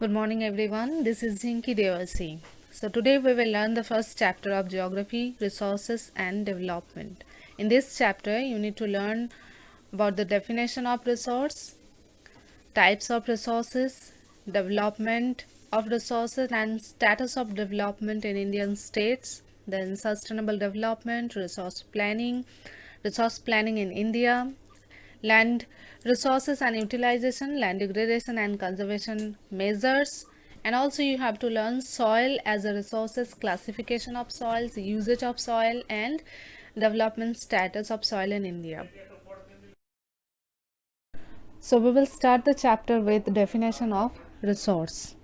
Good morning, everyone. This is Zinki Devasi. So, today we will learn the first chapter of Geography, Resources, and Development. In this chapter, you need to learn about the definition of resource, types of resources, development of resources, and status of development in Indian states, then sustainable development, resource planning in India, land resources and utilization, land degradation and conservation measures, and also you have to learn soil as a resources, classification of soils, usage of soil, and development status of soil in India. So we will start the chapter with definition of resource.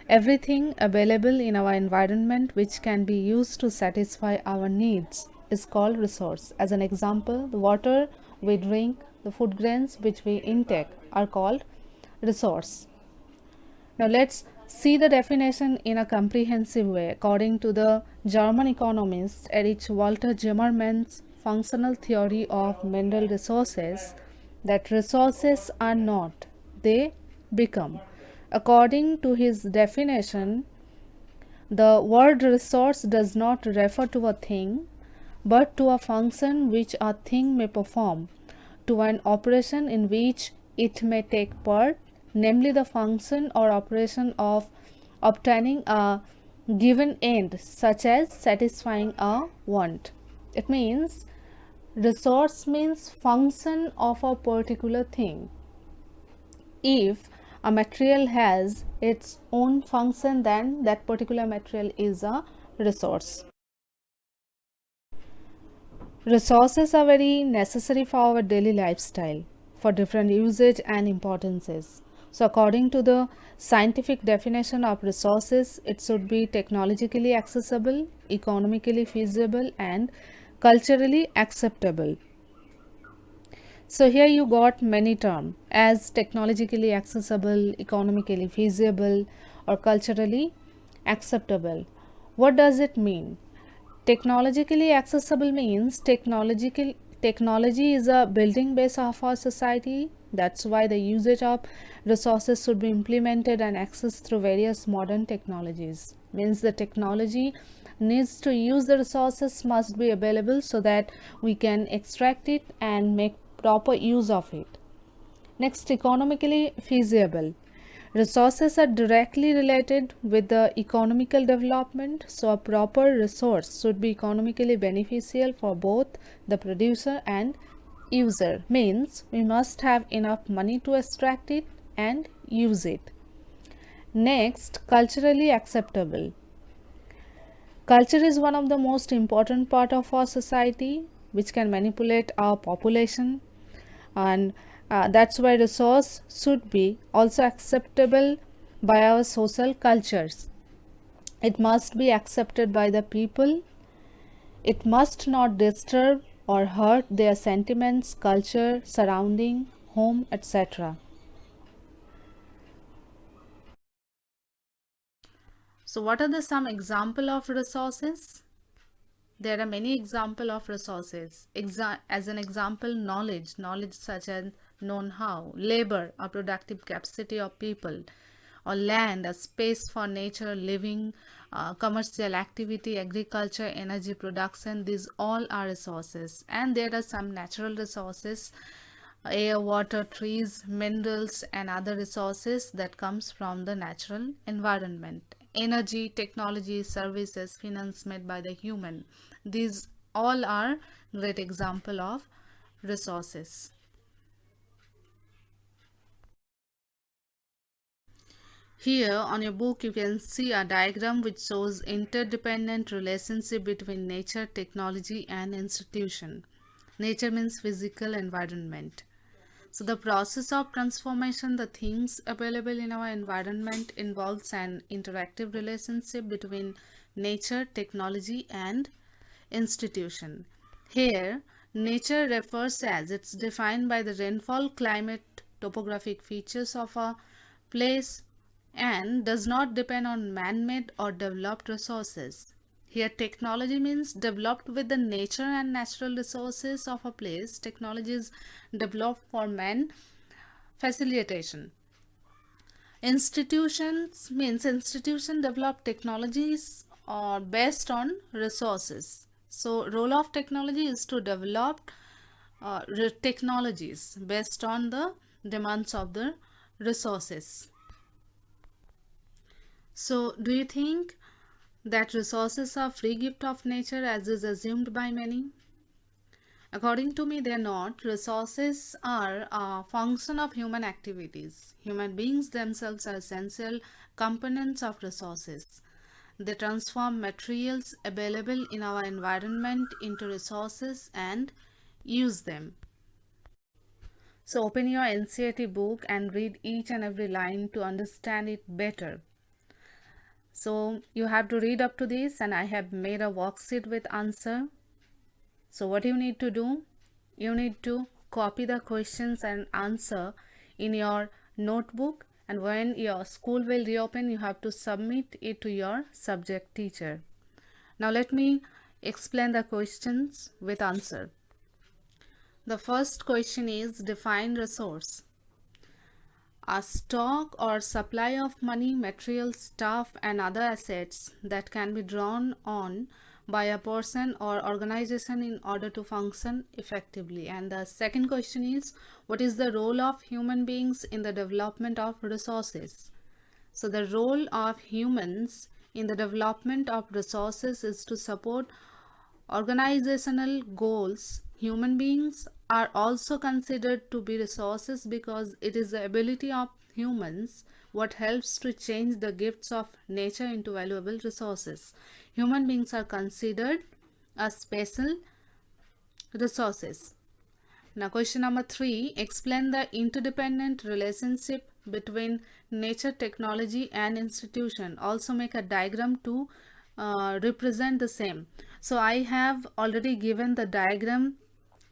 Everything available in our environment which can be used to satisfy our needs is called resource. As an example, the water we drink, the food grains which we intake are called resource. Now let's see the definition in a comprehensive way. According to the German economist Erich Walter Zimmermann's functional theory of mineral resources, that resources are not, they become. According to his definition, the word resource does not refer to a thing, but to a function which a thing may perform, to an operation in which it may take part, namely the function or operation of obtaining a given end, such as satisfying a want. It means resource means function of a particular thing. If a material has its own function, then that particular material is a resource. Resources are very necessary for our daily lifestyle for different usage and importances. So according to the scientific definition of resources, it should be technologically accessible, economically feasible, and culturally acceptable. So here you got many terms as technologically accessible, economically feasible, or culturally acceptable. What does it mean? Technologically accessible means technology is a building base of our society. That's why the usage of resources should be implemented and accessed through various modern technologies. Means the technology needs to use the resources must be available so that we can extract it and make proper use of it. Next, economically feasible. Resources are directly related with the economical development, so a proper resource should be economically beneficial for both the producer and user. Means we must have enough money to extract it and use it. Next, culturally acceptable. Culture is one of the most important part of our society which can manipulate our population, and that's why resource should be also acceptable by our social cultures. It must be accepted by the people. It must not disturb or hurt their sentiments, culture, surrounding, home, etc. So what are the some example of resources? There are many example of resources. As an example, knowledge such as know-how, labor, a productive capacity of people, or land, a space for nature, living, commercial activity, agriculture, energy production. These all are resources. And there are some natural resources, air, water, trees, minerals, and other resources that comes from the natural environment. Energy, technology, services, finance made by the human. These all are great example of resources. Here on your book you can see a diagram which shows interdependent relationship between nature, technology and institution. Nature means physical environment. So the process of transformation, the things available in our environment involves an interactive relationship between nature, technology and institution. Here, nature refers as it's defined by the rainfall, climate, topographic features of a place and does not depend on man-made or developed resources. Here technology means developed with the nature and natural resources of a place. Technology is developed for man facilitation. Institutions means institution develop technologies or based on resources. So role of technology is to develop technologies based on the demands of the resources. So do you think that resources are free gift of nature as is assumed by many? According to me, they are not. Resources are a function of human activities. Human beings themselves are essential components of resources. They transform materials available in our environment into resources and use them. So open your NCERT book and read each and every line to understand it better. So you have to read up to this, and I have made a worksheet with answer. So what you need to do, you need to copy the questions and answer in your notebook, and when your school will reopen, you have to submit it to your subject teacher. Now let me explain the questions with answer. The first question is define resource. A stock or supply of money, materials, stuff and other assets that can be drawn on by a person or organization in order to function effectively. And the second question is, what is the role of human beings in the development of resources? So the role of humans in the development of resources is to support organizational goals. Human beings are also considered to be resources because it is the ability of humans what helps to change the gifts of nature into valuable resources. Human beings are considered as special resources. Now question number 3, explain the interdependent relationship between nature, technology and institution. Also make a diagram to represent the same. So I have already given the diagram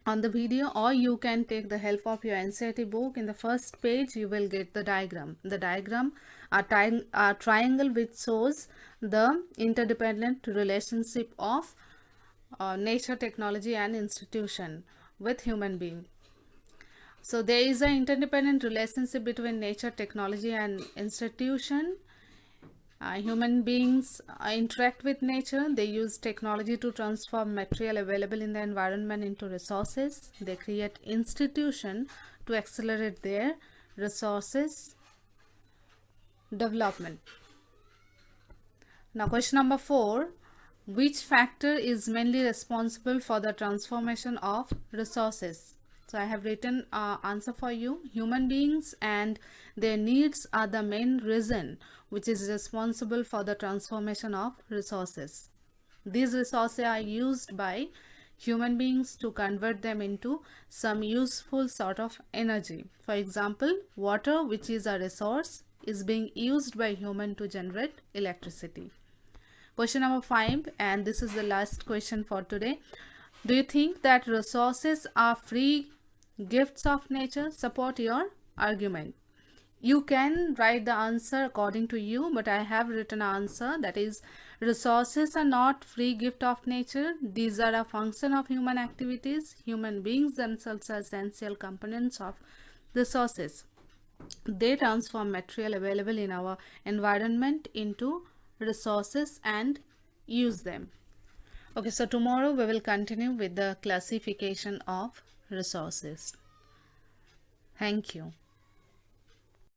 on the video, or you can take the help of your NCERT book. In the first page you will get the diagram. The diagram a triangle which shows the interdependent relationship of nature, technology and institution with human being. So there is an interdependent relationship between nature, technology and institution. Human beings interact with nature. They use technology to transform material available in the environment into resources. They create institution to accelerate their resources development. Now question number 4, which factor is mainly responsible for the transformation of resources? So I have written answer for you. Human beings and their needs are the main reason which is responsible for the transformation of resources. These resources are used by human beings to convert them into some useful sort of energy. For example, water, which is a resource, is being used by human to generate electricity. Question number 5, and this is the last question for today. Do you think that resources are free gifts of nature? Support your argument. You can write the answer according to you, but I have written an answer, that is, resources are not free gift of nature. These are a function of human activities. Human beings themselves are essential components of resources. They transform material available in our environment into resources and use them. Okay, so tomorrow we will continue with the classification of resources. Thank you.